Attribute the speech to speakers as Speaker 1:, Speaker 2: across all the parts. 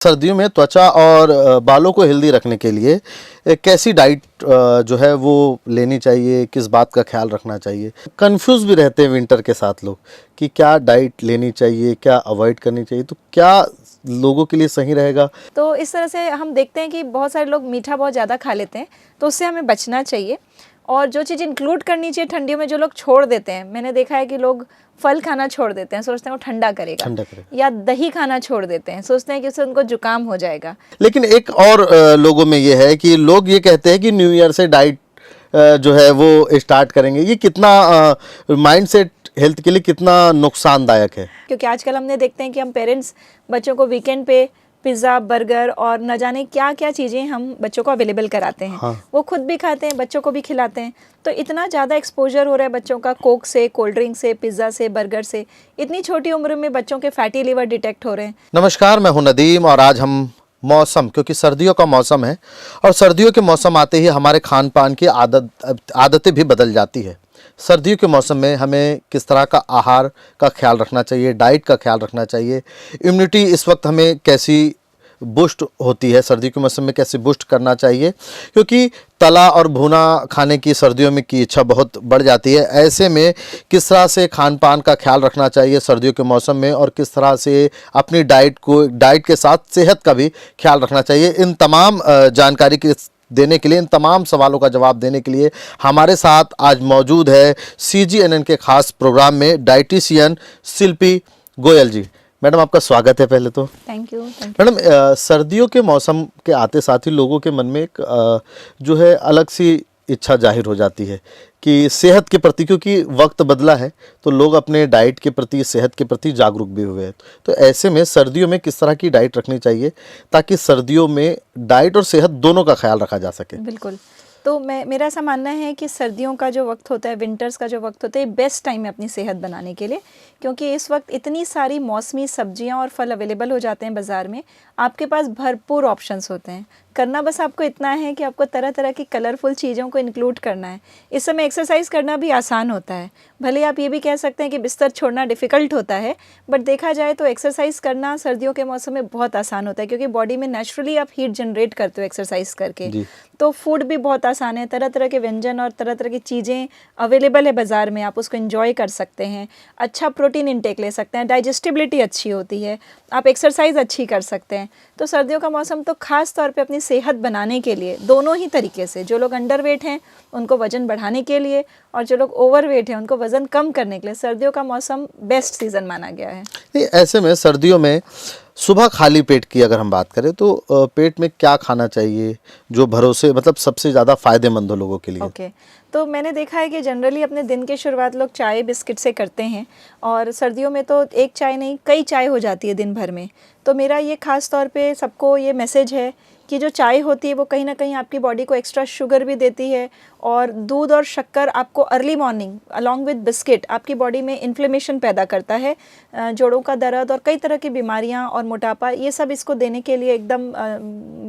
Speaker 1: सर्दियों में त्वचा और बालों को हेल्दी रखने के लिए कैसी डाइट जो है वो लेनी चाहिए, किस बात का ख्याल रखना चाहिए। कंफ्यूज भी रहते हैं विंटर के साथ लोग कि क्या डाइट लेनी चाहिए, क्या अवॉइड करनी चाहिए, तो क्या लोगों के लिए सही रहेगा।
Speaker 2: तो इस तरह से हम देखते हैं कि बहुत सारे लोग मीठा बहुत ज़्यादा खा लेते हैं, तो उससे हमें बचना चाहिए। और जो चीज़ इंक्लूड करनी चाहिए ठंडियों में, जो लोग छोड़ देते हैं, मैंने देखा है कि लोग फल खाना छोड़ देते हैं, सोचते हैं वो ठंडा करेगा, या दही खाना छोड़ देते हैं, सोचते हैं कि उससे उनको जुकाम हो जाएगा।
Speaker 1: लेकिन एक और लोगों में ये है कि लोग ये कहते हैं कि न्यू ईयर से डाइट जो है वो स्टार्ट करेंगे। ये कितना माइंड सेट हेल्थ के लिए कितना नुकसानदायक है?
Speaker 2: क्योंकि आजकल हमने देखते हैं कि हम पेरेंट्स बच्चों को वीकेंड पे पिज़्ज़ा, बर्गर और न जाने क्या क्या चीज़ें हम बच्चों को अवेलेबल कराते हैं।
Speaker 1: हाँ।
Speaker 2: वो खुद भी खाते हैं, बच्चों को भी खिलाते हैं। तो इतना ज़्यादा एक्सपोजर हो रहा है बच्चों का कोक से, कोल्ड ड्रिंक से, पिज़्ज़ा से, बर्गर से। इतनी छोटी उम्र में बच्चों के फैटी लिवर डिटेक्ट हो रहे हैं।
Speaker 1: नमस्कार, मैं हूं नदीम और आज हम मौसम, क्योंकि सर्दियों का मौसम है और सर्दियों के मौसम आते ही हमारे खान पान की आदतें भी बदल जाती है। सर्दियों के मौसम में हमें किस तरह का आहार का ख्याल रखना चाहिए, डाइट का ख्याल रखना चाहिए, इम्यूनिटी इस वक्त हमें कैसी बूस्ट होती है, सर्दी के मौसम में कैसे बूस्ट करना चाहिए, क्योंकि तला और भुना खाने की सर्दियों में की इच्छा बहुत बढ़ जाती है। ऐसे में किस तरह से खान पान का ख्याल रखना चाहिए सर्दियों के मौसम में और किस तरह से अपनी डाइट के साथ सेहत का भी ख्याल रखना चाहिए, इन तमाम जानकारी के देने के लिए, इन तमाम सवालों का जवाब देने के लिए हमारे साथ आज मौजूद है CGNN के खास प्रोग्राम में डाइटिशियन शिल्पी गोयल जी। मैडम, आपका स्वागत है पहले तो।
Speaker 2: Thank you.
Speaker 1: मैडम, सर्दियों के मौसम के आते साथ ही लोगों के मन में एक जो है अलग सी इच्छा जाहिर हो जाती है कि सेहत के प्रति, क्योंकि वक्त बदला है तो लोग अपने डाइट के प्रति, सेहत के प्रति जागरूक भी हुए हैं। तो ऐसे में सर्दियों में किस तरह की डाइट रखनी चाहिए ताकि सर्दियों में डाइट और सेहत दोनों का ख्याल रखा जा सके?
Speaker 2: बिल्कुल। तो मेरा ऐसा मानना है कि सर्दियों का जो वक्त होता है, विंटर्स का जो वक्त होता है, ये बेस्ट टाइम है अपनी सेहत बनाने के लिए। क्योंकि इस वक्त इतनी सारी मौसमी सब्जियां और फल अवेलेबल हो जाते हैं बाज़ार में, आपके पास भरपूर ऑप्शंस होते हैं। करना बस आपको इतना है कि आपको तरह तरह की कलरफुल चीज़ों को इंक्लूड करना है। इस समय एक्सरसाइज करना भी आसान होता है। भले आप ये भी कह सकते हैं कि बिस्तर छोड़ना डिफ़िकल्ट होता है, बट देखा जाए तो एक्सरसाइज करना सर्दियों के मौसम में बहुत आसान होता है, क्योंकि बॉडी में नेचुरली आप हीट जनरेट करते हो एक्सरसाइज करके। तो फूड भी बहुत आसान है, तरह तरह के व्यंजन और तरह तरह की चीज़ें अवेलेबल है बाज़ार में, आप उसको एंजॉय कर सकते हैं। अच्छा प्रोटीन इंटेक ले सकते हैं, डाइजेस्टिबिलिटी अच्छी होती है, आप एक्सरसाइज अच्छी कर सकते हैं। तो सर्दियों का मौसम तो खास तौर पे अपनी सेहत बनाने के लिए, दोनों ही तरीके से, जो लोग अंडरवेट हैं उनको वज़न बढ़ाने के लिए और जो लोग ओवरवेट हैं उनको वज़न कम करने के लिए सर्दियों का मौसम बेस्ट सीज़न माना गया है।
Speaker 1: ऐसे में सर्दियों में सुबह खाली पेट की अगर हम बात करें तो पेट में क्या खाना चाहिए जो भरोसे मतलब सबसे ज़्यादा फायदेमंद हो लोगों के लिए?
Speaker 2: ओके। तो मैंने देखा है कि जनरली अपने दिन की शुरुआत लोग चाय बिस्किट से करते हैं, और सर्दियों में तो एक चाय नहीं, कई चाय हो जाती है दिन भर में। तो मेरा ये ख़ास तौर पे सबको ये मैसेज है कि जो चाय होती है वो कहीं ना कहीं आपकी बॉडी को एक्स्ट्रा शुगर भी देती है, और दूध और शक्कर आपको early morning along with biscuit आपकी बॉडी में इन्फ्लेमेशन पैदा करता है, जोड़ों का दर्द और कई तरह की बीमारियां और मोटापा, ये सब इसको देने के लिए एकदम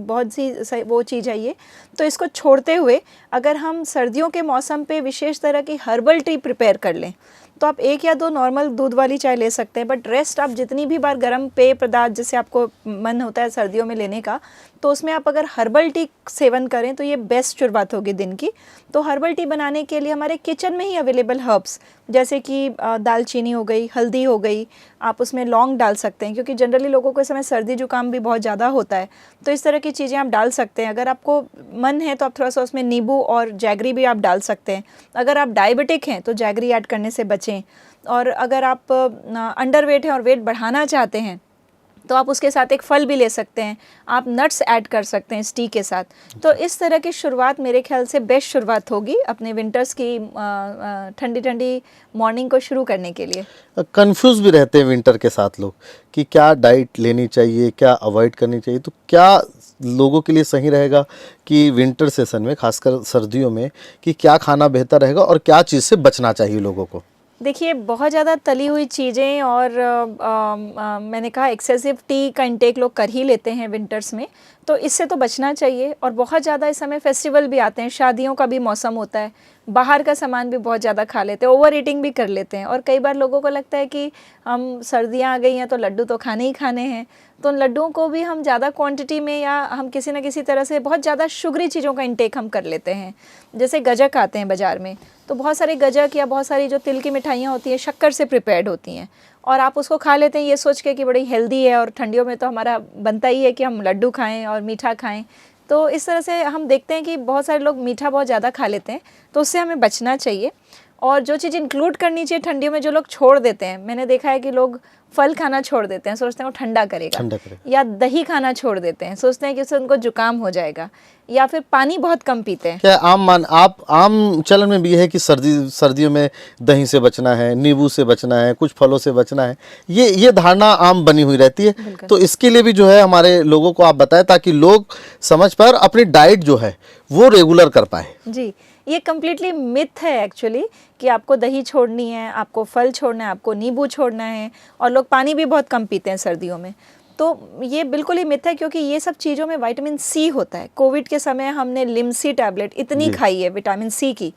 Speaker 2: बहुत सी वो चीज़ है ये। तो इसको छोड़ते हुए अगर हम सर्दियों के मौसम पे विशेष तरह की हर्बल टी प्रिपेयर कर लें, तो आप एक या दो नॉर्मल दूध वाली चाय ले सकते हैं, बट रेस्ट आप जितनी भी बार गर्म पेय पदार्थ जैसे आपको मन होता है सर्दियों में लेने का, तो उसमें आप अगर हर्बल टी सेवन करें तो ये बेस्ट शुरुआत होगी दिन की। तो हर्बल टी बनाने के लिए हमारे किचन में ही अवेलेबल हर्ब्स, जैसे कि दालचीनी हो गई, हल्दी हो गई, आप उसमें लौंग डाल सकते हैं, क्योंकि जनरली लोगों को इस समय सर्दी जुकाम भी बहुत ज़्यादा होता है। तो इस तरह की चीज़ें आप डाल सकते हैं। अगर आपको मन है तो आप थोड़ा सा उसमें नींबू और जैगरी भी आप डाल सकते हैं। अगर आप डायबिटिक हैं तो जैगरी ऐड करने से बचें, और अगर आप अंडरवेट हैं और वेट बढ़ाना चाहते हैं तो आप उसके साथ एक फल भी ले सकते हैं, आप नट्स ऐड कर सकते हैं इस टी के साथ। तो इस तरह की शुरुआत मेरे ख्याल से बेस्ट शुरुआत होगी अपने विंटर्स की ठंडी ठंडी मॉर्निंग को शुरू करने के लिए।
Speaker 1: कंफ्यूज भी रहते हैं विंटर के साथ लोग कि क्या डाइट लेनी चाहिए, क्या अवॉइड करनी चाहिए, तो क्या लोगों के लिए सही रहेगा कि विंटर सेशन में, खासकर सर्दियों में, कि क्या खाना बेहतर रहेगा और क्या चीज़ से बचना चाहिए लोगों को?
Speaker 2: देखिए, बहुत ज़्यादा तली हुई चीज़ें और मैंने कहा एक्सेसिव टी का इंटेक लोग कर ही लेते हैं विंटर्स में, तो इससे तो बचना चाहिए। और बहुत ज़्यादा इस समय फेस्टिवल भी आते हैं, शादियों का भी मौसम होता है, बाहर का सामान भी बहुत ज़्यादा खा लेते हैं, ओवर ईटिंग भी कर लेते हैं। और कई बार लोगों को लगता है कि हम सर्दियाँ आ गई हैं तो लड्डू तो खाने ही खाने हैं, तो उन लड्डुओं को भी हम ज़्यादा क्वांटिटी में या हम किसी न किसी तरह से बहुत ज़्यादा शुगरी चीज़ों का इंटेक हम कर लेते हैं। जैसे गजक आते हैं बाज़ार में, तो बहुत सारे गजक या बहुत सारी जो तिल की मिठाइयाँ होती हैं शक्कर से प्रिपेयर्ड होती हैं, और आप उसको खा लेते हैं ये सोच के कि बड़ी हेल्दी है, और ठंडियों में तो हमारा बनता ही है कि हम लड्डू खाएँ और मीठा खाएँ। तो इस तरह से हम देखते हैं कि बहुत सारे लोग मीठा बहुत ज़्यादा खा लेते हैं, तो उससे हमें बचना चाहिए। और जो चीज़ इंक्लूड करनी चाहिए ठंडियों में, जो लोग छोड़ देते हैं, मैंने देखा है कि लोग फल खाना छोड़ देते हैं, सोचते हैं वो ठंडा करेगा, या दही खाना छोड़ देते हैं, सोचते हैं कि उससे उनको जुकाम हो जाएगा, या फिर पानी बहुत कम पीते हैं।
Speaker 1: क्या आम चलन में भी है कि सर्दियों में दही से बचना है, नींबू से बचना है, कुछ फलों से बचना है, ये धारणा आम बनी हुई रहती है। तो इसके लिए भी जो है हमारे लोगों को आप बताएं ताकि लोग समझ पाए और अपनी डाइट जो है वो रेगुलर कर पाए।
Speaker 2: जी, ये कम्प्लीटली मिथ है एक्चुअली कि आपको दही छोड़नी है, आपको फल छोड़ना है, आपको नींबू छोड़ना है, और लोग पानी भी बहुत कम पीते हैं सर्दियों में। तो ये बिल्कुल ही मिथ है, क्योंकि ये सब चीज़ों में विटामिन सी होता है। कोविड के समय हमने लिमसी टैबलेट इतनी खाई है विटामिन सी की,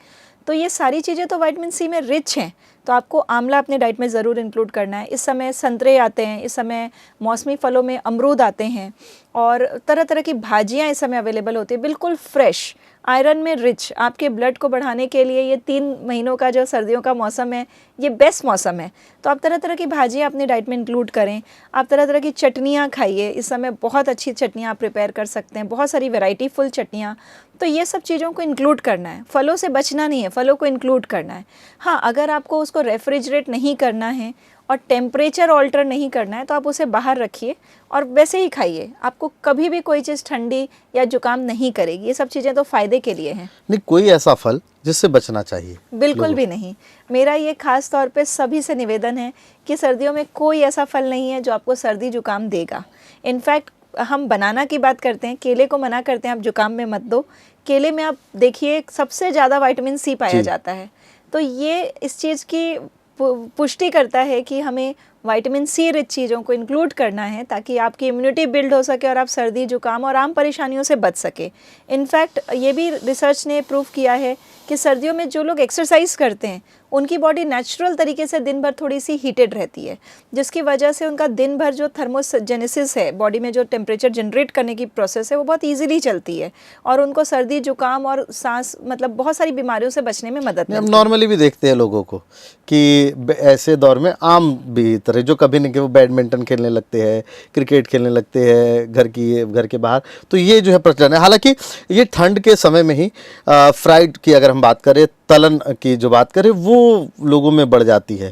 Speaker 2: तो ये सारी चीज़ें तो विटामिन सी में रिच हैं। तो आपको आंवला अपने डाइट में ज़रूर इंक्लूड करना है। इस समय संतरे आते हैं, इस समय मौसमी फलों में अमरूद आते हैं, और तरह तरह की भाजियाँ इस समय अवेलेबल होती है, बिल्कुल फ्रेश, आयरन में रिच। आपके ब्लड को बढ़ाने के लिए ये 3 महीनों का जो सर्दियों का मौसम है, ये बेस्ट मौसम है। तो आप तरह तरह की भाजियाँ अपनी डाइट में इंक्लूड करें। आप तरह तरह की चटनियाँ खाइए, इस समय बहुत अच्छी चटनियाँ आप प्रिपेयर कर सकते हैं, बहुत सारी वैरायटी फुल चटनियाँ। तो ये सब चीज़ों को इंक्लूड करना है, फलों से बचना नहीं है, फलों को इंक्लूड करना है। हाँ, अगर आपको उसको रेफ्रिजरेट नहीं करना है और टेम्परेचर ऑल्टर नहीं करना है, तो आप उसे बाहर रखिए और वैसे ही खाइए। आपको कभी भी कोई चीज़ ठंडी या जुकाम नहीं करेगी। ये सब चीज़ें तो फ़ायदे के लिए हैं।
Speaker 1: नहीं, कोई ऐसा फल जिससे बचना चाहिए?
Speaker 2: बिल्कुल भी नहीं। मेरा ये खास तौर पे सभी से निवेदन है कि सर्दियों में कोई ऐसा फल नहीं है जो आपको सर्दी जुकाम देगा। इनफैक्ट हम बनाना की बात करते हैं, केले को मना करते हैं आप जुकाम में मत दो। केले में आप देखिए सबसे ज़्यादा विटामिन सी पाया जाता है। तो ये इस चीज़ की पुष्टि करता है कि हमें विटामिन सी रिच चीज़ों को इंक्लूड करना है, ताकि आपकी इम्यूनिटी बिल्ड हो सके और आप सर्दी जुकाम और आम परेशानियों से बच सके। इनफैक्ट ये भी रिसर्च ने प्रूव किया है कि सर्दियों में जो लोग एक्सरसाइज करते हैं उनकी बॉडी नेचुरल तरीके से दिन भर थोड़ी सी हीटेड रहती है, जिसकी वजह से उनका दिन भर जो थर्मोजेनेसिस है, बॉडी में जो टेम्परेचर जनरेट करने की प्रोसेस है, वो बहुत ईजिली चलती है, और उनको सर्दी जुकाम और सांस मतलब बहुत सारी बीमारियों से बचने में मदद मिलती है।
Speaker 1: हम नॉर्मली भी देखते हैं लोगों को कि ऐसे दौर में आम भी तरह जो कभी नहीं कि वो बैडमिंटन खेलने लगते हैं, क्रिकेट खेलने लगते हैं घर के बाहर। तो ये जो है प्रचलन है। हालांकि ये ठंड के समय में ही फ्राइड की अगर हम बात करें, तलन की जो बात करें, वो लोगों में बढ़ जाती है।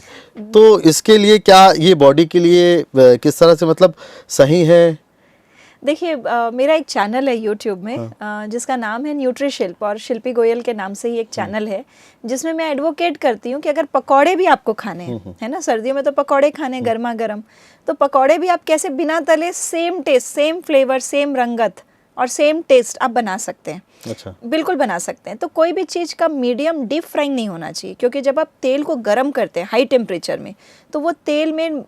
Speaker 1: तो इसके लिए क्या ये बॉडी के लिए किस तरह से मतलब सही है?
Speaker 2: देखिए, मेरा एक चैनल है यूट्यूब में जिसका नाम है न्यूट्रीशिल्प, और शिल्पी गोयल के नाम से ही एक चैनल है, जिसमें मैं एडवोकेट करती हूँ कि अगर पकौड़े भी आपको खाने हैं, है ना, सर्दियों में तो पकौड़े खाने गर्मा गर्म, तो पकौड़े भी आप कैसे बिना तले same taste, same flavour, same रंगत और सेम टेस्ट आप बना सकते हैं।
Speaker 1: अच्छा,
Speaker 2: बिल्कुल बना सकते हैं। तो कोई भी चीज़ का मीडियम डीप फ्राइंग नहीं होना चाहिए, क्योंकि जब आप तेल को गर्म करते हैं हाई टेम्परेचर में, तो वो तेल में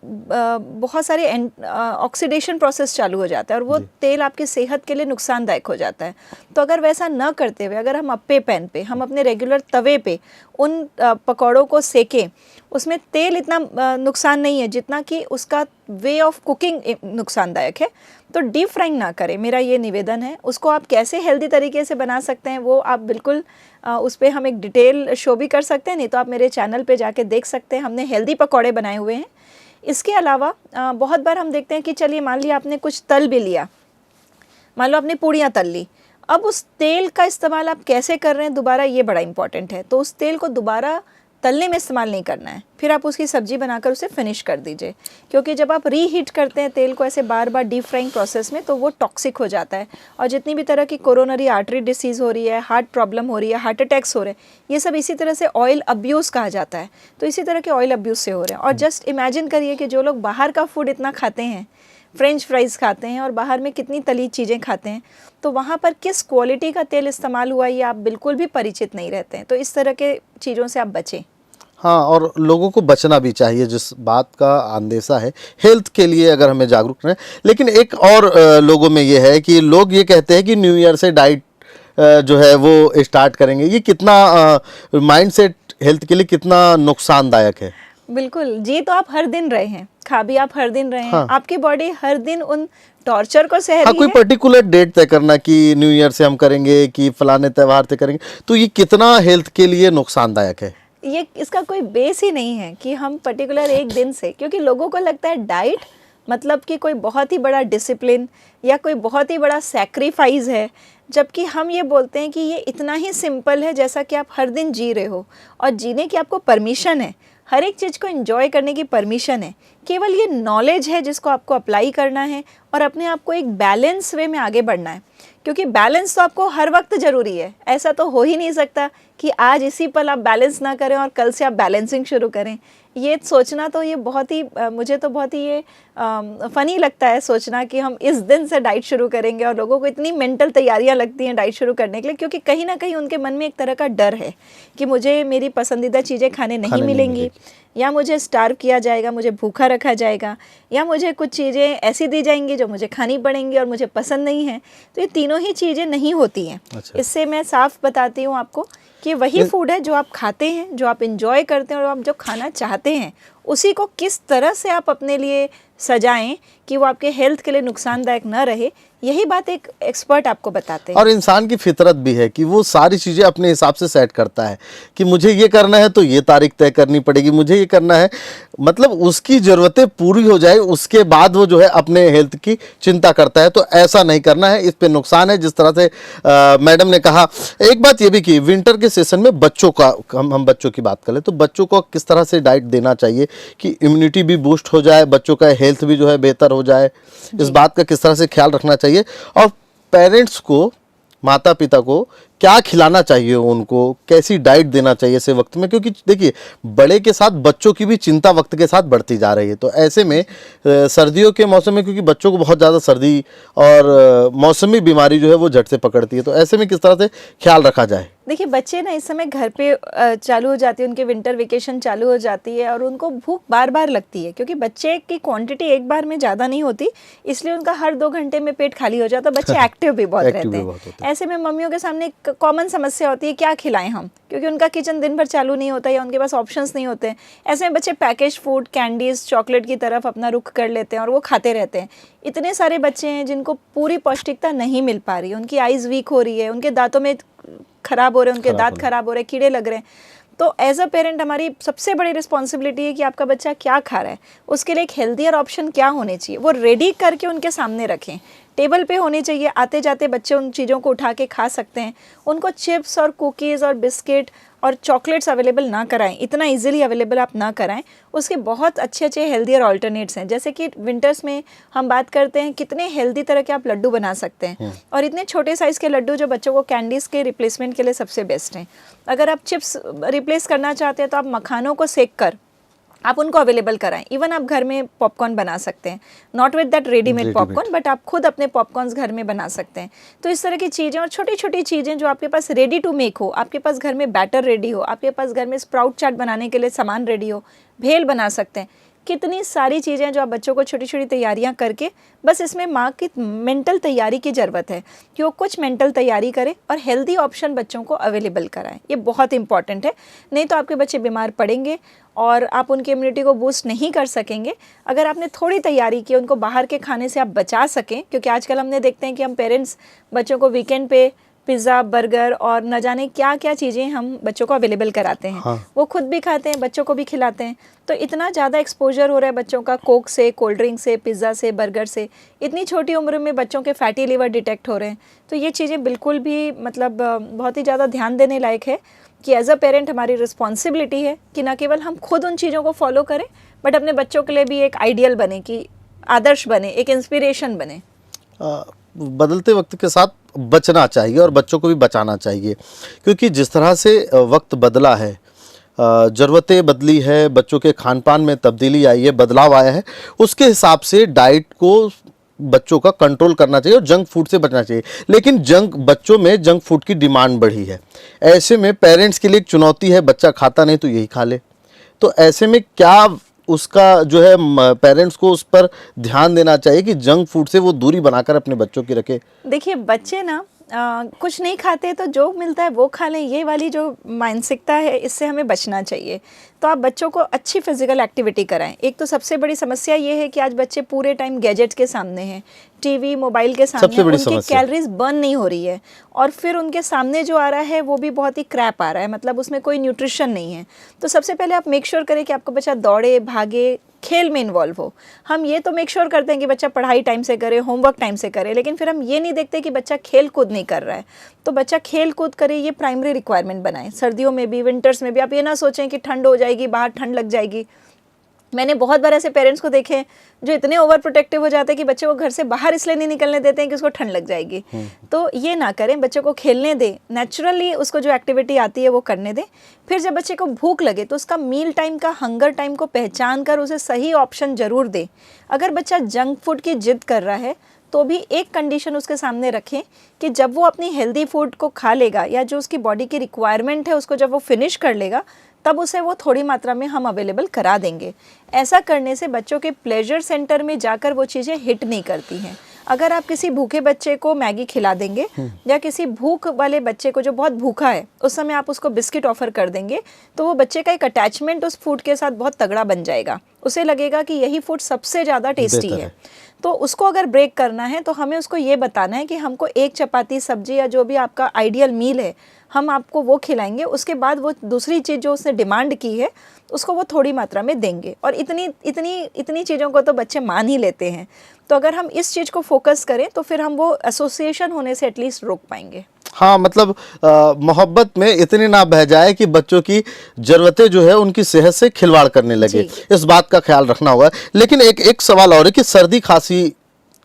Speaker 2: बहुत सारे ऑक्सीडेशन प्रोसेस चालू हो जाता है, और वो तेल आपकी सेहत के लिए नुकसानदायक हो जाता है। तो अगर वैसा न करते हुए, अगर हम अप्पे पैन पे, हम अपने रेगुलर तवे पे उन पकौड़ों को सेकें, उसमें तेल इतना नुकसान नहीं है जितना कि उसका वे ऑफ कुकिंग नुकसानदायक है। तो डीप फ्राइंग ना करें, मेरा ये निवेदन है। उसको आप कैसे हेल्दी तरीके से बना सकते हैं वो आप बिल्कुल उस पर हम एक डिटेल शो भी कर सकते हैं, नहीं तो आप मेरे चैनल पे जाके देख सकते हैं। हमने हेल्दी पकौड़े बनाए हुए हैं। इसके अलावा बहुत बार हम देखते हैं कि चलिए मान लिया आपने कुछ तल भी लिया, मान लो आपने पूड़ियाँ तल ली, अब उस तेल का इस्तेमाल आप कैसे कर रहे हैं दोबारा, ये बड़ा इंपॉर्टेंट है। तो उस तेल को दोबारा तलने में इस्तेमाल नहीं करना है, फिर आप उसकी सब्जी बनाकर उसे फिनिश कर दीजिए, क्योंकि जब आप रीहीट करते हैं तेल को ऐसे बार बार डीप फ्राइंग प्रोसेस में, तो वो टॉक्सिक हो जाता है। और जितनी भी तरह की कोरोनरी आर्टरी डिसीज़ हो रही है, हार्ट प्रॉब्लम हो रही है, हार्ट अटैक्स हो रहे हैं, ये सब इसी तरह से ऑयल अब्यूज़ कहा जाता है। तो इसी तरह के ऑयल अब्यूज़ से हो रहे हैं। और जस्ट इमेजिन करिए कि जो लोग बाहर का फूड इतना खाते हैं, फ्रेंच फ्राइज़ खाते हैं और बाहर में कितनी तली चीज़ें खाते हैं, तो वहाँ पर किस क्वालिटी का तेल इस्तेमाल हुआ ये आप बिल्कुल भी परिचित नहीं रहते हैं। तो इस तरह के चीज़ों से आप बचें।
Speaker 1: हाँ, और लोगों को बचना भी चाहिए जिस बात का अंदेशा है हेल्थ के लिए, अगर हमें जागरूक रहें। लेकिन एक और लोगों में ये है कि लोग ये कहते हैं कि न्यू ईयर से डाइट जो है वो स्टार्ट करेंगे। ये कितना माइंडसेट हेल्थ के लिए कितना नुकसानदायक है।
Speaker 2: बिल्कुल जी, तो आप हर दिन रहे हैं, खा भी आप हर दिन रहे हैं,
Speaker 1: हाँ।
Speaker 2: आपकी बॉडी हर दिन उन टॉर्चर को सह
Speaker 1: हाँ,
Speaker 2: रही
Speaker 1: कोई
Speaker 2: है।
Speaker 1: पर्टिकुलर डेट तय करना कि न्यू ईयर से हम करेंगे कि फलाने त्योहार से करेंगे, तो ये कितना हेल्थ के लिए नुकसानदायक है।
Speaker 2: ये इसका कोई बेस ही नहीं है कि हम पर्टिकुलर एक दिन से, क्योंकि लोगों को लगता है डाइट मतलब कि कोई बहुत ही बड़ा डिसिप्लिन या कोई बहुत ही बड़ा सैक्रिफाइस है, जबकि हम ये बोलते हैं कि ये इतना ही सिंपल है जैसा कि आप हर दिन जी रहे हो, और जीने की आपको परमिशन है, हर एक चीज़ को एंजॉय करने की परमिशन है। केवल ये नॉलेज है जिसको आपको अप्लाई करना है और अपने आप को एक बैलेंस वे में आगे बढ़ना है, क्योंकि बैलेंस तो आपको हर वक्त ज़रूरी है। ऐसा तो हो ही नहीं सकता कि आज इसी पल आप बैलेंस ना करें और कल से आप बैलेंसिंग शुरू करें। ये सोचना तो ये बहुत ही मुझे तो बहुत ही ये फ़नी लगता है सोचना कि हम इस दिन से डाइट शुरू करेंगे, और लोगों को इतनी मेंटल तैयारियां लगती हैं डाइट शुरू करने के लिए, क्योंकि कहीं ना कहीं उनके मन में एक तरह का डर है कि मुझे मेरी पसंदीदा चीज़ें खाने नहीं मिलेंगी, या मुझे स्टार्व किया जाएगा, मुझे भूखा रखा जाएगा, या मुझे कुछ चीज़ें ऐसी दी जाएंगी जो मुझे खानी पड़ेंगी और मुझे पसंद नहीं है। तो ये तीनों ही चीज़ें नहीं होती हैं।
Speaker 1: अच्छा।
Speaker 2: इससे मैं साफ बताती हूँ आपको कि वही फूड है जो आप खाते हैं, जो आप इंजॉय करते हैं, और आप जो खाना चाहते हैं उसी को किस तरह से आप अपने लिए सजाएं कि वो आपके हेल्थ के लिए नुकसानदायक न रहे, यही बात एक एक्सपर्ट आपको बताते हैं।
Speaker 1: और इंसान की फितरत भी है कि वो सारी चीज़ें अपने हिसाब से सेट करता है कि मुझे ये करना है तो ये तारीख तय करनी पड़ेगी, मुझे ये करना है, मतलब उसकी ज़रूरतें पूरी हो जाए उसके बाद वो जो है अपने हेल्थ की चिंता करता है। तो ऐसा नहीं करना है, इस पे नुकसान है। जिस तरह से मैडम ने कहा, एक बात ये भी की विंटर के सेशन में बच्चों का, हम बच्चों की बात करें तो बच्चों को किस तरह से डाइट देना चाहिए कि इम्यूनिटी भी बूस्ट हो जाए, बच्चों का हेल्थ भी जो है बेहतर हो जाए, इस बात का किस तरह से ख्याल रखना चाहिए, और पेरेंट्स को, माता पिता को क्या खिलाना चाहिए, उनको कैसी डाइट देना चाहिए ऐसे वक्त में, क्योंकि देखिए बड़े के साथ बच्चों की भी चिंता वक्त के साथ बढ़ती जा रही है। तो ऐसे में सर्दियों के मौसम में, क्योंकि बच्चों को बहुत ज़्यादा सर्दी और मौसमी बीमारी जो है वो झट से पकड़ती है, तो ऐसे में किस तरह से ख्याल रखा जाए।
Speaker 2: देखिए बच्चे ना इस समय घर पे चालू हो जाती है, उनके विंटर वेकेशन चालू हो जाती है, और उनको भूख बार बार लगती है, क्योंकि बच्चे की क्वांटिटी एक बार में ज़्यादा नहीं होती, इसलिए उनका हर 2 घंटे में पेट खाली हो जाता है। बच्चे एक्टिव भी बहुत रहते हैं। ऐसे में मम्मियों के सामने एक कॉमन समस्या होती है, क्या खिलाएं हम, क्योंकि उनका किचन दिन भर चालू नहीं होता या उनके पास ऑप्शंस नहीं होते। ऐसे में बच्चे पैकेज फूड, कैंडीज, चॉकलेट की तरफ अपना रुख कर लेते हैं और वो खाते रहते हैं। इतने सारे बच्चे हैं जिनको पूरी पौष्टिकता नहीं मिल पा रही है, उनकी आइज़ वीक हो रही है, उनके दांतों में खराब हो रहे हैं, उनके दांत खराब हो रहे हैं, कीड़े लग रहे हैं। तो एज अ पेरेंट हमारी सबसे बड़ी रिस्पॉन्सिबिलिटी है कि आपका बच्चा क्या खा रहा है, उसके लिए एक हेल्दियर ऑप्शन क्या होने चाहिए, वो रेडी करके उनके सामने रखें, टेबल पे होनी चाहिए। आते जाते बच्चे उन चीज़ों को उठा के खा सकते हैं। उनको चिप्स और कुकीज़ और बिस्किट और चॉकलेट्स अवेलेबल ना कराएं, इतना इजीली अवेलेबल आप ना कराएं। उसके बहुत अच्छे अच्छे हेल्दियर ऑल्टरनेट्स हैं, जैसे कि विंटर्स में हम बात करते हैं कितने हेल्दी तरह के आप लड्डू बना सकते हैं, और इतने छोटे साइज़ के लड्डू जो बच्चों को कैंडीज़ के रिप्लेसमेंट के लिए सबसे बेस्ट हैं। अगर आप चिप्स रिप्लेस करना चाहते हैं तो आप मखानों को सेक कर आप उनको अवेलेबल कराएं। इवन आप घर में पॉपकॉर्न बना सकते हैं, not with that readymade popcorn, but आप खुद अपने पॉपकॉर्न्स घर में बना सकते हैं। तो इस तरह की चीज़ें और छोटी छोटी चीज़ें जो आपके पास रेडी टू मेक हो, आपके पास घर में बैटर रेडी हो, आपके पास घर में स्प्राउट चाट बनाने के लिए सामान रेडी हो, भेल बना सकते हैं। कितनी सारी चीज़ें जो आप बच्चों को छोटी छोटी तैयारियां करके, बस इसमें माँ की मेंटल तैयारी की ज़रूरत है कि वो कुछ मेंटल तैयारी करें और हेल्दी ऑप्शन बच्चों को अवेलेबल कराएं। ये बहुत इंपॉर्टेंट है, नहीं तो आपके बच्चे बीमार पड़ेंगे और आप उनकी इम्यूनिटी को बूस्ट नहीं कर सकेंगे। अगर आपने थोड़ी तैयारी की, उनको बाहर के खाने से आप बचा सकें, क्योंकि आजकल हमने देखते हैं कि हम पेरेंट्स बच्चों को वीकेंड पे पिज़्ज़ा, बर्गर और न जाने क्या क्या चीज़ें हम बच्चों को अवेलेबल कराते हैं।
Speaker 1: हाँ।
Speaker 2: वो खुद भी खाते हैं, बच्चों को भी खिलाते हैं। तो इतना ज़्यादा एक्सपोजर हो रहा है बच्चों का कोक से, कोल्ड ड्रिंक से, पिज़्ज़ा से, बर्गर से। इतनी छोटी उम्र में बच्चों के फैटी लिवर डिटेक्ट हो रहे हैं। तो ये चीज़ें बिल्कुल भी मतलब बहुत ही ज़्यादा ध्यान देने लायक है कि एज अ पेरेंट हमारी रिस्पॉन्सिबिलिटी है कि न केवल हम खुद उन चीज़ों को फॉलो करें, बट अपने बच्चों के लिए भी एक आइडियल बने, कि आदर्श बने, एक इंस्पिरेशन बने।
Speaker 1: बदलते वक्त के साथ बचना चाहिए और बच्चों को भी बचाना चाहिए, क्योंकि जिस तरह से वक्त बदला है, ज़रूरतें बदली है, बच्चों के खान पान में तब्दीली आई है, बदलाव आया है, उसके हिसाब से डाइट को बच्चों का कंट्रोल करना चाहिए और जंक फूड से बचना चाहिए। लेकिन बच्चों में जंक फूड की डिमांड बढ़ी है। ऐसे में पेरेंट्स के लिए एक चुनौती है, बच्चा खाता नहीं तो यही खा ले। तो ऐसे में क्या उसका जो है पेरेंट्स को उस पर ध्यान देना चाहिए कि जंक फूड से वो दूरी बनाकर अपने बच्चों की रखे।
Speaker 2: देखिए बच्चे ना कुछ नहीं खाते तो जो मिलता है वो खा लें, ये वाली जो मानसिकता है इससे हमें बचना चाहिए। तो आप बच्चों को अच्छी फिजिकल एक्टिविटी कराएं। एक तो सबसे बड़ी समस्या ये है कि आज बच्चे पूरे टाइम गैजेट्स के सामने हैं, टीवी मोबाइल के सामने हैं, उनकी कैलोरीज बर्न नहीं हो रही है और फिर उनके सामने जो आ रहा है वो भी बहुत ही क्रैप आ रहा है, मतलब उसमें कोई न्यूट्रिशन नहीं है। तो सबसे पहले आप मेक श्योर करें कि आपका बच्चा दौड़े भागे, खेल में इन्वॉल्व हो। हम ये तो मेक श्योर करते हैं कि बच्चा पढ़ाई टाइम से करे, होमवर्क टाइम से करे, लेकिन फिर हम ये नहीं देखते कि बच्चा खेल कूद नहीं कर रहा है। तो बच्चा खेल कूद करे, ये प्राइमरी रिक्वायरमेंट बनाएं। सर्दियों में भी, विंटर्स में भी आप ये ना सोचें कि ठंड हो जाएगी, बाहर ठंड लग जाएगी। मैंने बहुत बार ऐसे पेरेंट्स को देखे हैं जो इतने ओवर प्रोटेक्टिव हो जाते हैं कि बच्चे को घर से बाहर इसलिए नहीं निकलने देते हैं कि उसको ठंड लग जाएगी। तो ये ना करें, बच्चे को खेलने दें, नेचुरली उसको जो एक्टिविटी आती है वो करने दें। फिर जब बच्चे को भूख लगे तो उसका मील टाइम का, हंगर टाइम को पहचान कर उसे सही ऑप्शन ज़रूर दें। अगर बच्चा जंक फूड की जिद कर रहा है तो भी एक कंडीशन उसके सामने रखें कि जब वो अपनी हेल्दी फूड को खा लेगा या जो उसकी बॉडी की रिक्वायरमेंट है उसको जब वो फिनिश कर लेगा तब उसे वो थोड़ी मात्रा में हम अवेलेबल करा देंगे। ऐसा करने से बच्चों के प्लेजर सेंटर में जाकर वो चीज़ें हिट नहीं करती हैं। अगर आप किसी भूखे बच्चे को मैगी खिला देंगे या किसी भूख वाले बच्चे को जो बहुत भूखा है उस समय आप उसको बिस्किट ऑफर कर देंगे तो वो बच्चे का एक अटैचमेंट उस फूड के साथ बहुत तगड़ा बन जाएगा। उसे लगेगा कि यही फूड सबसे ज़्यादा टेस्टी है। तो उसको अगर ब्रेक करना है तो हमें उसको ये बताना है कि हमको एक चपाती, सब्जी या जो भी आपका आइडियल मील है हम आपको वो खिलाएंगे। उसके बाद वो दूसरी चीज़ जो उसने डिमांड की है उसको वो थोड़ी मात्रा में देंगे। और इतनी चीज़ों को तो बच्चे मान ही लेते हैं। तो अगर हम इस चीज़ को फोकस करें तो फिर हम वो एसोसिएशन होने से एटलीस्ट रोक पाएंगे।
Speaker 1: हाँ, मतलब मोहब्बत में इतनी ना बह जाए कि बच्चों की ज़रूरतें जो है उनकी सेहत से खिलवाड़ करने लगे, इस बात का ख्याल रखना होगा। लेकिन एक सवाल और है कि सर्दी खांसी,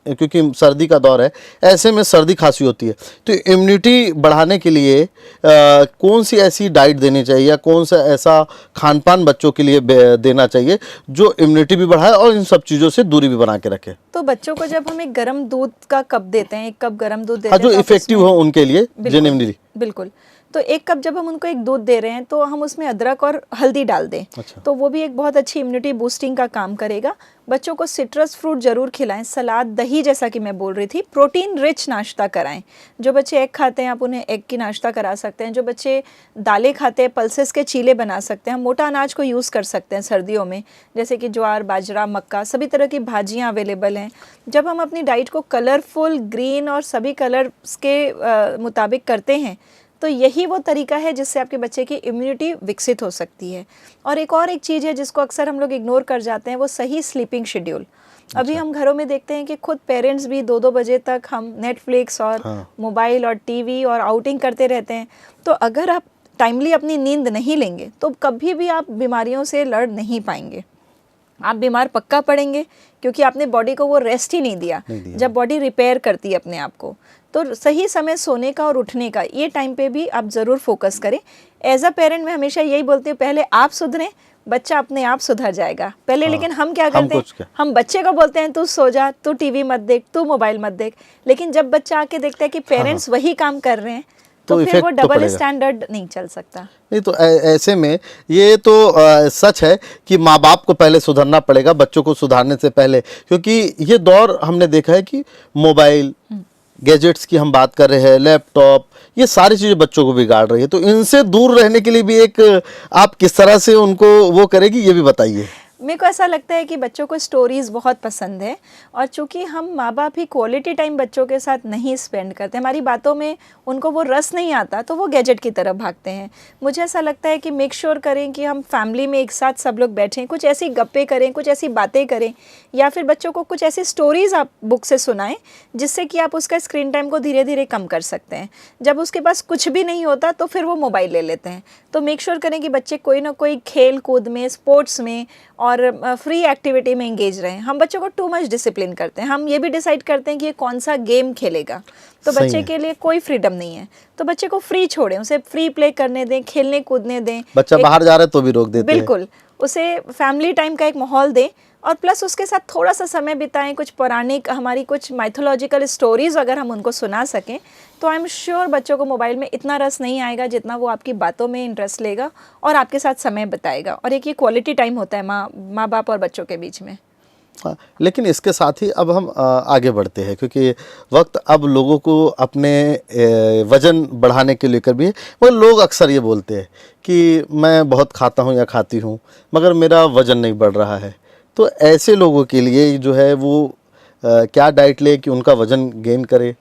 Speaker 1: क्योंकि सर्दी का दौर है, ऐसे में सर्दी खांसी होती है, तो इम्यूनिटी बढ़ाने के लिए कौन सी ऐसी डाइट देनी चाहिए या कौन सा ऐसा खान पान बच्चों के लिए देना चाहिए जो इम्यूनिटी भी बढ़ाए और इन सब चीज़ों से दूरी भी बना के रखे?
Speaker 2: तो बच्चों को जब हम एक गर्म दूध का कप देते हैं, 1 कप गर्म दूध देते
Speaker 1: हैं,
Speaker 2: जो
Speaker 1: इफेक्टिव हो उनके लिए जेन्युइनली।
Speaker 2: बिल्कुल। तो 1 कप जब हम उनको एक दूध दे रहे हैं तो हम उसमें अदरक और हल्दी डाल दें।
Speaker 1: अच्छा।
Speaker 2: तो वो भी एक बहुत अच्छी इम्यूनिटी बूस्टिंग का काम करेगा। बच्चों को सिट्रस फ्रूट जरूर खिलाएं, सलाद, दही, जैसा कि मैं बोल रही थी। प्रोटीन रिच नाश्ता कराएं। जो बच्चे एग खाते हैं आप उन्हें एग की नाश्ता करा सकते हैं। जो बच्चे दालें खाते हैं पल्सेस के चीले बना सकते हैं। हम मोटा अनाज को यूज़ कर सकते हैं सर्दियों में, जैसे कि ज्वार, बाजरा, मक्का, सभी तरह की भाजियाँ अवेलेबल हैं। जब हम अपनी डाइट को कलरफुल, ग्रीन और सभी कलर्स के मुताबिक करते हैं तो यही वो तरीका है जिससे आपके बच्चे की इम्यूनिटी विकसित हो सकती है। और एक चीज़ है जिसको अक्सर हम लोग इग्नोर कर जाते हैं, वो सही स्लीपिंग शेड्यूल। अभी हम घरों में देखते हैं कि खुद पेरेंट्स भी 2-2 बजे तक हम नेटफ्लिक्स और मोबाइल और टीवी और आउटिंग करते रहते हैं। तो अगर आप टाइमली अपनी नींद नहीं लेंगे तो कभी भी आप बीमारियों से लड़ नहीं पाएंगे। आप बीमार पक्का पड़ेंगे क्योंकि आपने बॉडी को वो रेस्ट ही नहीं दिया। जब बॉडी रिपेयर करती है अपने आप को, तो सही समय सोने का और उठने का, ये टाइम पे भी आप ज़रूर फोकस करें। एज अ पेरेंट मैं हमेशा यही बोलती हूँ, पहले आप सुधरें, बच्चा अपने आप सुधर जाएगा पहले। लेकिन हम क्या करते हैं, हम बच्चे को बोलते हैं तू सो जा, तू टीवी मत देख, तू मोबाइल मत देख। लेकिन जब बच्चा आके देखता है कि पेरेंट्स वही काम कर रहे हैं तो फिर वो डबल स्टैंडर्ड नहीं चल सकता।
Speaker 1: नहीं तो ऐसे में ये तो सच है कि माँ बाप को पहले सुधरना पड़ेगा बच्चों को सुधारने से पहले, क्योंकि ये दौर हमने देखा है कि मोबाइल, गैजेट्स की हम बात कर रहे हैं, लैपटॉप, ये सारी चीज़ें बच्चों को बिगाड़ रही है। तो इनसे दूर रहने के लिए भी एक आप किस तरह से उनको वो करेगी, ये भी बताइए।
Speaker 2: मेरे को ऐसा लगता है कि बच्चों को स्टोरीज़ बहुत पसंद है और चूंकि हम माँ बाप ही क्वालिटी टाइम बच्चों के साथ नहीं स्पेंड करते, हमारी बातों में उनको वो रस नहीं आता, तो वो गैजेट की तरफ भागते हैं। मुझे ऐसा लगता है कि मेक श्योर करें कि हम फैमिली में एक साथ सब लोग बैठें, कुछ ऐसी गप्पे करें, कुछ ऐसी बातें करें, या फिर बच्चों को कुछ ऐसी स्टोरीज़ आप बुक से सुनाएं जिससे कि आप उसका स्क्रीन टाइम को धीरे धीरे कम कर सकते हैं। जब उसके पास कुछ भी नहीं होता तो फिर वो मोबाइल ले लेते हैं। तो मेक श्योर करें कि बच्चे कोई ना कोई खेल कूद में, स्पोर्ट्स में और फ्री एक्टिविटी में इंगेज रहें। हम बच्चों को टू मच डिसिप्लिन करते हैं। हम ये भी डिसाइड करते हैं कि ये कौन सा गेम खेलेगा, तो बच्चे के लिए कोई फ्रीडम नहीं है। तो बच्चे को फ्री छोड़ें, उसे फ्री प्ले करने दें, खेलने कूदने दें।
Speaker 1: बच्चा बाहर जा रहा है तो भी रोक देते हैं।
Speaker 2: बिल्कुल, उसे फैमिली टाइम का एक माहौल दें और प्लस उसके साथ थोड़ा सा समय बिताएं। कुछ पौराणिक, हमारी कुछ माइथोलॉजिकल स्टोरीज़ अगर हम उनको सुना सकें तो आई एम श्योर बच्चों को मोबाइल में इतना रस नहीं आएगा जितना वो आपकी बातों में इंटरेस्ट लेगा और आपके साथ समय बिताएगा। और एक ये क्वालिटी टाइम होता है माँ बाप और बच्चों के बीच में।
Speaker 1: हाँ, लेकिन इसके साथ ही अब हम आगे बढ़ते हैं, क्योंकि वक्त अब लोगों को अपने वज़न बढ़ाने के लेकर भी है। वो लोग अक्सर ये बोलते हैं कि मैं बहुत खाता हूँ या खाती हूँ मगर मेरा वज़न नहीं बढ़ रहा है। तो ऐसे लोगों के लिए जो है वो क्या डाइट ले कि उनका वज़न गेन करे?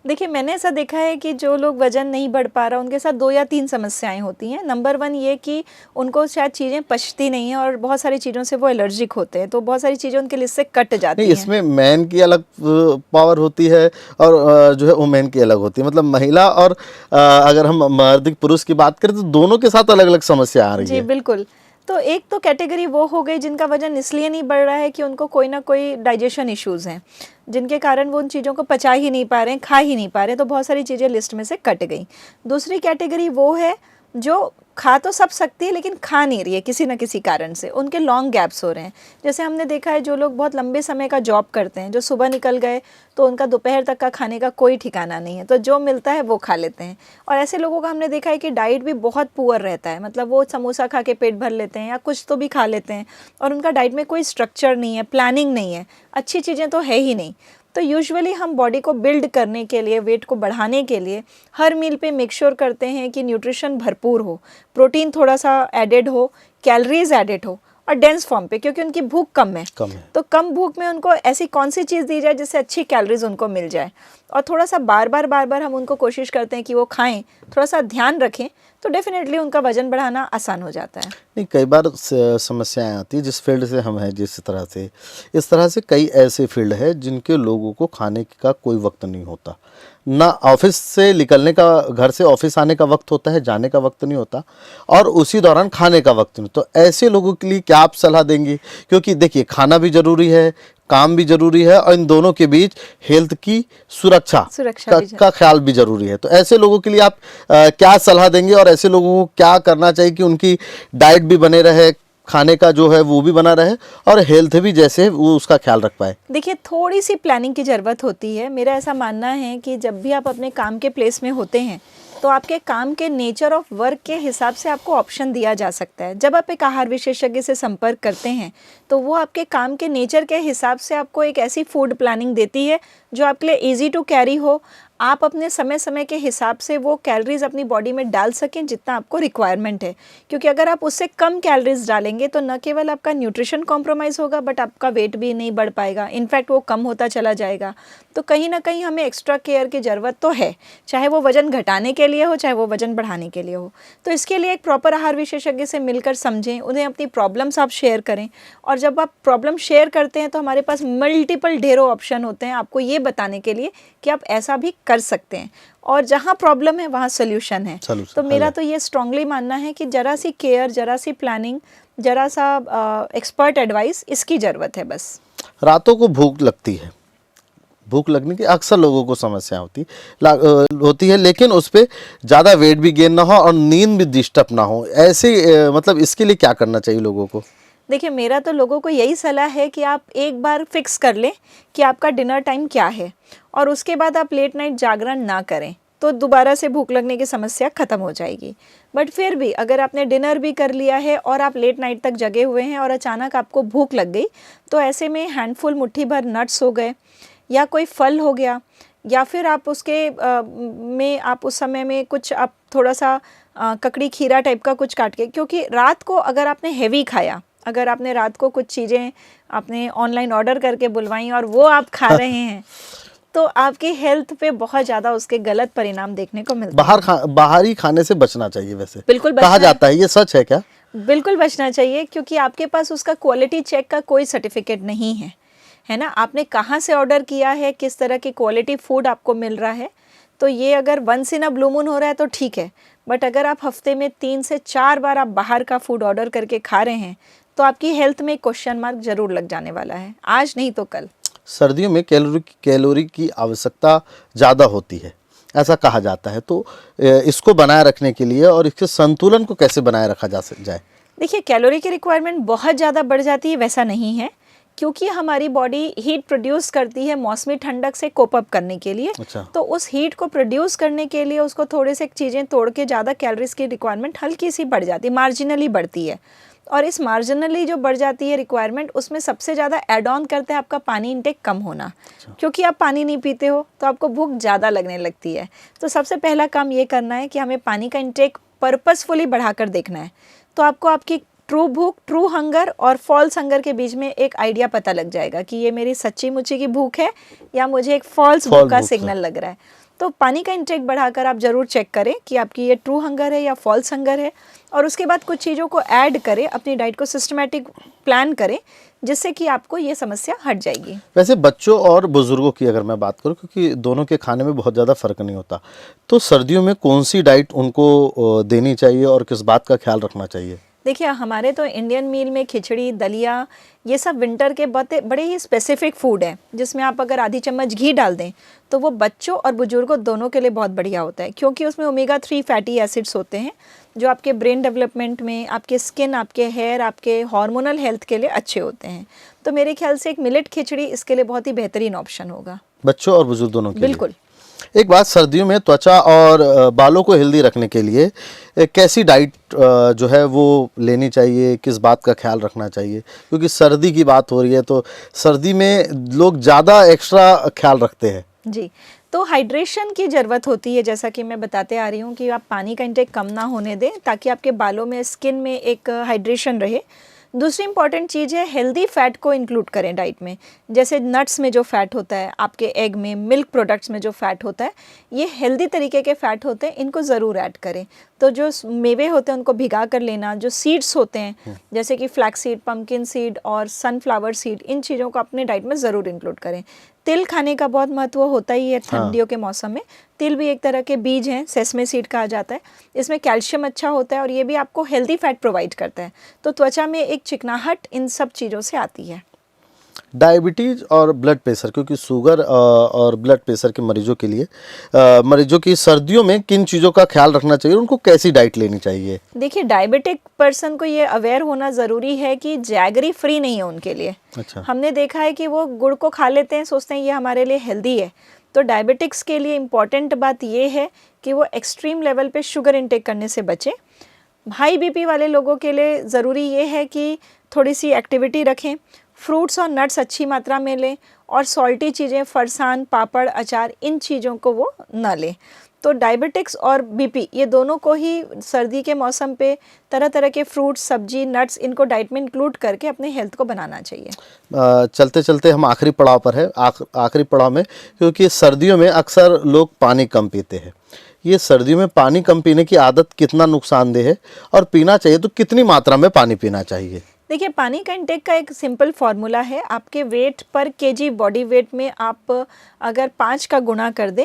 Speaker 2: देखिए, मैंने ऐसा देखा है कि जो लोग वज़न नहीं बढ़ पा रहा, उनके साथ 2 या 3 समस्याएँ होती हैं। नंबर 1 ये कि उनको शायद चीज़ें पचती नहीं हैं और बहुत सारी चीज़ों से वो एलर्जिक होते हैं, तो बहुत सारी चीज़ें उनके लिस्ट से कट जाती
Speaker 1: नहीं,
Speaker 2: हैं।
Speaker 1: इसमें मैन की अलग पावर होती है और जो है वुमेन की अलग होती है। मतलब महिला और अगर हम मर्द पुरुष की बात करें तो दोनों के साथ अलग-अलग समस्या आ रही
Speaker 2: जी,
Speaker 1: है।
Speaker 2: बिल्कुल। तो एक तो कैटेगरी वो हो गई जिनका वज़न इसलिए नहीं बढ़ रहा है कि उनको कोई ना कोई डाइजेशन इश्यूज़ हैं, जिनके कारण वो उन चीज़ों को पचा ही नहीं पा रहे हैं, खा ही नहीं पा रहे हैं, तो बहुत सारी चीज़ें लिस्ट में से कट गई। दूसरी कैटेगरी वो है जो खा तो सब सकती है लेकिन खा नहीं रही है किसी न किसी कारण से, उनके लॉन्ग गैप्स हो रहे हैं। जैसे हमने देखा है जो लोग बहुत लंबे समय का जॉब करते हैं, जो सुबह निकल गए तो उनका दोपहर तक का खाने का कोई ठिकाना नहीं है, तो जो मिलता है वो खा लेते हैं। और ऐसे लोगों का हमने देखा है कि डाइट भी बहुत पुअर रहता है, मतलब वो समोसा खा के पेट भर लेते हैं या कुछ तो भी खा लेते हैं और उनका डाइट में कोई स्ट्रक्चर नहीं है, प्लानिंग नहीं है, अच्छी चीज़ें तो है ही नहीं। तो यूजुअली हम बॉडी को बिल्ड करने के लिए, वेट को बढ़ाने के लिए हर मील पे मेक श्योर करते हैं कि न्यूट्रिशन भरपूर हो, प्रोटीन थोड़ा सा एडेड हो, कैलोरीज एडेड हो और डेंस फॉर्म पे, क्योंकि उनकी भूख कम है। तो कम भूख में उनको ऐसी कौन सी चीज़ दी जाए जिससे अच्छी कैलोरीज उनको मिल जाए, और थोड़ा सा बार बार हम उनको कोशिश करते हैं कि वो खाएं, थोड़ा सा ध्यान रखें, तो डेफिनेटली उनका वजन बढ़ाना आसान हो जाता है।
Speaker 1: नहीं, कई बार समस्याएं आती है जिस फील्ड से हम हैं, जिस तरह से इस तरह से कई ऐसे फील्ड है जिनके लोगों को खाने का कोई वक्त नहीं होता, ना ऑफिस से निकलने का, घर से ऑफिस आने का वक्त होता है, जाने का वक्त नहीं होता और उसी दौरान खाने का वक्त नहीं। तो ऐसे लोगों के लिए क्या आप सलाह देंगे? क्योंकि देखिए, खाना भी ज़रूरी है, काम भी ज़रूरी है और इन दोनों के बीच हेल्थ की सुरक्षा का ख्याल भी ज़रूरी है। तो ऐसे लोगों के लिए आप क्या सलाह देंगे और ऐसे लोगों को क्या करना चाहिए कि उनकी डाइट भी बने रहे, खाने का जो है वो भी बना रहे और हेल्थ भी जैसे वो उसका ख्याल रख पाए?
Speaker 2: देखिए, थोड़ी सी प्लानिंग की ज़रूरत होती है। मेरा ऐसा मानना है कि जब भी आप अपने काम के प्लेस में होते हैं तो आपके काम के नेचर ऑफ वर्क के हिसाब से आपको ऑप्शन दिया जा सकता है। जब आप एक आहार विशेषज्ञ से संपर्क करते हैं तो वो आपके काम के नेचर के हिसाब से आपको एक ऐसी फूड प्लानिंग देती है जो आपके लिए ईजी टू कैरी हो, आप अपने समय समय के हिसाब से वो कैलोरीज अपनी बॉडी में डाल सकें जितना आपको रिक्वायरमेंट है। क्योंकि अगर आप उससे कम कैलोरीज डालेंगे तो न केवल आपका न्यूट्रिशन कॉम्प्रोमाइज़ होगा बट आपका वेट भी नहीं बढ़ पाएगा, इनफैक्ट वो कम होता चला जाएगा। तो कहीं ना कहीं हमें एक्स्ट्रा केयर की ज़रूरत तो है, चाहे वो वज़न घटाने के लिए हो चाहे वो वज़न बढ़ाने के लिए हो। तो इसके लिए एक प्रॉपर आहार विशेषज्ञ से मिलकर समझें, उन्हें अपनी प्रॉब्लम्स आप शेयर करें, और जब आप प्रॉब्लम शेयर करते हैं तो हमारे पास मल्टीपल ढेरों ऑप्शन होते हैं आपको ये बताने के लिए कि आप ऐसा भी कर सकते हैं, और जहाँ प्रॉब्लम है वहाँ सोल्यूशन है। तो मेरा तो ये स्ट्रांगली मानना है कि जरा सी केयर, जरा सी प्लानिंग, जरा सा एक्सपर्ट एडवाइस, इसकी ज़रूरत है बस।
Speaker 1: रातों को भूख लगती है, भूख लगने की अक्सर लोगों को समस्या होती है, लेकिन उस पर ज़्यादा वेट भी गेन ना हो और नींद भी डिस्टर्ब ना हो, ऐसे मतलब इसके लिए क्या करना चाहिए लोगों को?
Speaker 2: देखिए, मेरा तो लोगों को यही सलाह है कि आप एक बार फिक्स कर लें कि आपका डिनर टाइम क्या है और उसके बाद आप लेट नाइट जागरण ना करें, तो दोबारा से भूख लगने की समस्या ख़त्म हो जाएगी। बट फिर भी अगर आपने डिनर भी कर लिया है और आप लेट नाइट तक जगे हुए हैं और अचानक आपको भूख लग गई, तो ऐसे में हैंडफुल, मुट्ठी भर नट्स हो गए या कोई फल हो गया, या फिर आप उसके में आप उस समय में कुछ आप थोड़ा सा ककड़ी खीरा टाइप का कुछ काट के, क्योंकि रात को अगर आपने हेवी खाया, अगर आपने रात को कुछ चीज़ें आपने ऑनलाइन ऑर्डर करके बुलवाई और वो आप खा रहे हैं तो आपकी हेल्थ पे बहुत ज़्यादा उसके गलत परिणाम देखने को मिलते हैं।
Speaker 1: बाहरी खाने से बचना चाहिए वैसे
Speaker 2: बिल्कुल
Speaker 1: कहा जाता है, ये सच है क्या?
Speaker 2: बिल्कुल बचना चाहिए, क्योंकि आपके पास उसका क्वालिटी चेक का कोई सर्टिफिकेट नहीं है, है ना। आपने कहाँ से ऑर्डर किया है, किस तरह की क्वालिटी फूड आपको मिल रहा है, तो ये अगर once in a blue moon हो रहा है तो ठीक है, बट अगर आप हफ्ते में 3 से 4 बार आप बाहर का फूड ऑर्डर करके खा रहे हैं तो आपकी हेल्थ में क्वेश्चन मार्क जरूर लग जाने वाला है, आज नहीं तो कल।
Speaker 1: सर्दियों में कैलोरी की आवश्यकता ज़्यादा होती है, ऐसा कहा जाता है, तो इसको बनाए रखने के लिए और इसके संतुलन को कैसे बनाए रखा जाए?
Speaker 2: देखिए, कैलोरी की रिक्वायरमेंट बहुत ज़्यादा बढ़ जाती है वैसा नहीं है, क्योंकि हमारी बॉडी हीट प्रोड्यूस करती है मौसमी ठंडक से कोप अप करने के लिए।
Speaker 1: अच्छा।
Speaker 2: तो उस हीट को प्रोड्यूस करने के लिए उसको थोड़े से चीज़ें तोड़ के ज़्यादा कैलोरीज की रिक्वायरमेंट हल्की सी बढ़ जाती है, मार्जिनली बढ़ती है। और इस मार्जिनली जो बढ़ जाती है रिक्वायरमेंट, उसमें सबसे ज़्यादा ऐड ऑन करता है आपका पानी इंटेक कम होना। क्योंकि आप पानी नहीं पीते हो तो आपको भूख ज़्यादा लगने लगती है। तो सबसे पहला काम ये करना है कि हमें पानी का इंटेक पर्पसफुली बढ़ाकर देखना है। तो आपको आपकी ट्रू भूख, ट्रू हंगर और फॉल्स हंगर के बीच में एक आइडिया पता लग जाएगा कि ये मेरी सच्ची मुच्ची की भूख है या मुझे एक फॉल्स भूख का सिग्नल लग रहा है। तो पानी का इंटेक बढ़ाकर आप ज़रूर चेक करें कि आपकी ये ट्रू हंगर है या फॉल्स हंगर है, और उसके बाद कुछ चीज़ों को ऐड करें, अपनी डाइट को सिस्टमेटिक प्लान करें, जिससे कि आपको ये समस्या हट जाएगी।
Speaker 1: वैसे बच्चों और बुजुर्गों की अगर मैं बात करूं, क्योंकि दोनों के खाने में बहुत ज़्यादा फ़र्क नहीं होता, तो सर्दियों में कौन सी डाइट उनको देनी चाहिए और किस बात का ख्याल रखना चाहिए?
Speaker 2: देखिए, हमारे तो इंडियन मील में खिचड़ी, दलिया, ये सब विंटर के बड़े ही स्पेसिफिक फूड हैं, जिसमें आप अगर आधी चम्मच घी डाल दें तो वो बच्चों और बुजुर्गों दोनों के लिए बहुत बढ़िया होता है, क्योंकि उसमें ओमेगा 3 फैटी एसिड्स होते हैं जो आपके ब्रेन डेवलपमेंट में, आपके स्किन, आपके हेयर, आपके हार्मोनल हेल्थ के लिए अच्छे होते हैं। तो मेरे ख्याल से एक मिलेट खिचड़ी इसके लिए बहुत ही बेहतरीन ऑप्शन होगा,
Speaker 1: बच्चों और बुजुर्ग दोनों के लिए।
Speaker 2: बिल्कुल।
Speaker 1: एक बात, सर्दियों में त्वचा और बालों को हेल्दी रखने के लिए कैसी डाइट जो है वो लेनी चाहिए, किस बात का ख्याल रखना चाहिए? क्योंकि सर्दी की बात हो रही है तो सर्दी में लोग ज़्यादा एक्स्ट्रा ख्याल रखते हैं।
Speaker 2: जी, तो हाइड्रेशन की ज़रूरत होती है, जैसा कि मैं बताते आ रही हूँ कि आप पानी का इंटेक कम ना होने दें ताकि आपके बालों में, स्किन में एक हाइड्रेशन रहे। दूसरी इंपॉर्टेंट चीज़ है, हेल्दी फ़ैट को इंक्लूड करें डाइट में। जैसे नट्स में जो फ़ैट होता है, आपके एग में, मिल्क प्रोडक्ट्स में जो फ़ैट होता है, ये हेल्दी तरीके के फ़ैट होते हैं, इनको ज़रूर ऐड करें। तो जो मेवे होते हैं उनको भिगा कर लेना, जो सीड्स होते हैं जैसे कि फ्लैक्स सीड, पम्पकिन सीड और सनफ्लावर सीड, इन चीज़ों को अपने डाइट में ज़रूर इंक्लूड करें। तिल खाने का बहुत महत्व होता ही है ठंडियों के मौसम में। तिल भी एक तरह के बीज हैं, सेसमे सीड कहा जाता है। इसमें कैल्शियम अच्छा होता है और ये भी आपको हेल्दी फैट प्रोवाइड करता है। तो त्वचा में एक चिकनाहट इन सब चीज़ों से आती है।
Speaker 1: डायबिटीज़ और ब्लड प्रेशर, क्योंकि शुगर और ब्लड प्रेशर के मरीजों के लिए मरीजों की सर्दियों में किन चीज़ों का ख्याल रखना चाहिए, उनको कैसी डाइट लेनी चाहिए?
Speaker 2: देखिए, डायबिटिक पर्सन को ये अवेयर होना ज़रूरी है कि जैगरी फ्री नहीं है उनके लिए।
Speaker 1: अच्छा।
Speaker 2: हमने देखा है कि वो गुड़ को खा लेते हैं, सोचते हैं ये हमारे लिए हेल्दी है। तो डायबिटिक्स के लिए इम्पॉर्टेंट बात ये है कि वो एक्सट्रीम लेवल पे शुगर इंटेक करने से बचें। हाई बीपी वाले लोगों के लिए ज़रूरी ये है कि थोड़ी सी एक्टिविटी रखें, फ्रूट्स और नट्स अच्छी मात्रा में लें, और सॉल्टी चीज़ें, फरसान, पापड़, अचार, इन चीज़ों को वो ना लें। तो डायबिटिक्स और बीपी, ये दोनों को ही सर्दी के मौसम पे तरह तरह के फ्रूट्स, सब्जी, नट्स, इनको डाइट में इंक्लूड करके अपने हेल्थ को बनाना चाहिए।
Speaker 1: चलते चलते हम आखिरी पड़ाव पर है, आखिरी पड़ाव में, क्योंकि सर्दियों में अक्सर लोग पानी कम पीते हैं। ये सर्दियों में पानी कम पीने की आदत कितना नुकसानदेह है, और पीना चाहिए तो कितनी मात्रा में पानी पीना चाहिए?
Speaker 2: देखिए, पानी का इंटेक का एक सिंपल फार्मूला है। आपके वेट पर केजी बॉडी वेट में आप अगर 5 का गुणा कर दें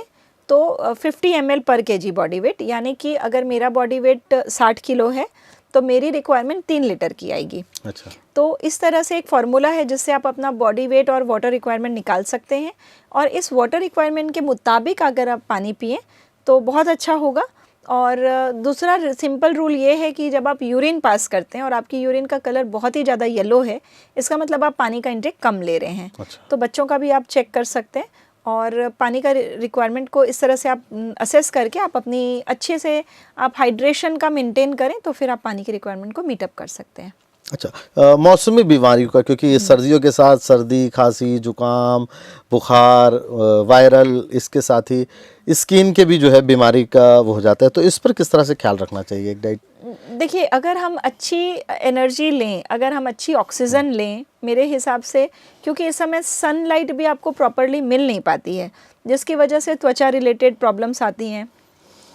Speaker 2: तो 50 ml पर केजी बॉडी वेट, यानी कि अगर मेरा बॉडी वेट 60 किलो है तो मेरी रिक्वायरमेंट 3 लीटर की आएगी।
Speaker 1: अच्छा।
Speaker 2: तो इस तरह से एक फार्मूला है जिससे आप अपना बॉडी वेट और वाटर रिक्वायरमेंट निकाल सकते हैं, और इस वाटर रिक्वायरमेंट के मुताबिक अगर आप पानी पिएं तो बहुत अच्छा होगा। और दूसरा सिंपल रूल ये है कि जब आप यूरिन पास करते हैं और आपकी यूरिन का कलर बहुत ही ज़्यादा येलो है, इसका मतलब आप पानी का इंटेक कम ले रहे हैं।
Speaker 1: अच्छा।
Speaker 2: तो बच्चों का भी आप चेक कर सकते हैं, और पानी का रिक्वायरमेंट को इस तरह से आप असेस करके आप अपनी अच्छे से आप हाइड्रेशन का मेंटेन करें तो फिर आप पानी की रिक्वायरमेंट को मीट अप कर सकते हैं।
Speaker 1: अच्छा, मौसमी बीमारियों का, क्योंकि ये सर्दियों के साथ सर्दी, खांसी, जुकाम, बुखार, वायरल, इसके साथ ही स्किन के भी जो है बीमारी का वो हो जाता है, तो इस पर किस तरह से ख्याल रखना चाहिए एक डाइट?
Speaker 2: देखिए, अगर हम अच्छी एनर्जी लें, अगर हम अच्छी ऑक्सीजन लें, मेरे हिसाब से, क्योंकि इस समय सनलाइट भी आपको प्रॉपरली मिल नहीं पाती है, जिसकी वजह से त्वचा रिलेटेड प्रॉब्लम्स आती हैं,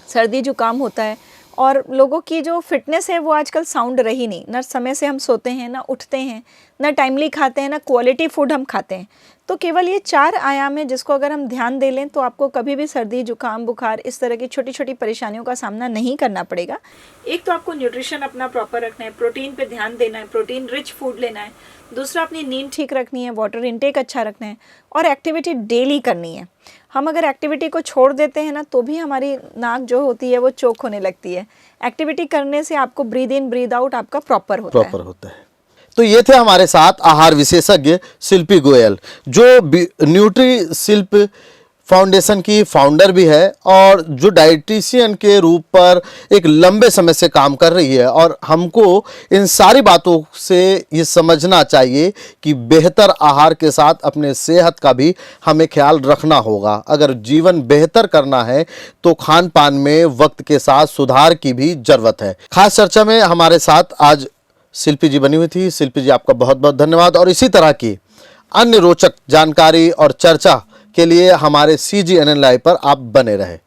Speaker 2: सर्दी जुकाम होता है, और लोगों की जो फिटनेस है वो आजकल साउंड रही नहीं। ना समय से हम सोते हैं, ना उठते हैं, ना टाइमली खाते हैं, ना क्वालिटी फूड हम खाते हैं। तो केवल ये 4 आयाम है जिसको अगर हम ध्यान दे लें तो आपको कभी भी सर्दी, जुकाम, बुखार, इस तरह की छोटी छोटी परेशानियों का सामना नहीं करना पड़ेगा। एक तो आपको न्यूट्रिशन अपना प्रॉपर रखना है, प्रोटीन पे ध्यान देना है, प्रोटीन रिच फूड लेना है। दूसरा, अपनी नींद ठीक रखनी है, वाटर इनटेक अच्छा रखना है, और एक्टिविटी डेली करनी है। हम अगर एक्टिविटी को छोड़ देते हैं ना तो भी हमारी नाक जो होती है वो चोक होने लगती है। एक्टिविटी करने से आपको ब्रीद इन ब्रीद आउट आपका प्रॉपर होता है।
Speaker 1: तो ये थे हमारे साथ आहार विशेषज्ञ शिल्पी गोयल, जो न्यूट्री शिल्प फाउंडेशन की फाउंडर भी है और जो डाइटिशियन के रूप पर एक लंबे समय से काम कर रही है। और हमको इन सारी बातों से ये समझना चाहिए कि बेहतर आहार के साथ अपने सेहत का भी हमें ख्याल रखना होगा। अगर जीवन बेहतर करना है तो खान पान में वक्त के साथ सुधार की भी जरूरत है। खास चर्चा में हमारे साथ आज शिल्पी जी बनी हुई थी। शिल्पी जी, आपका बहुत बहुत धन्यवाद। और इसी तरह की अन्य रोचक जानकारी और चर्चा के लिए हमारे CGNN लाइव पर आप बने रहें।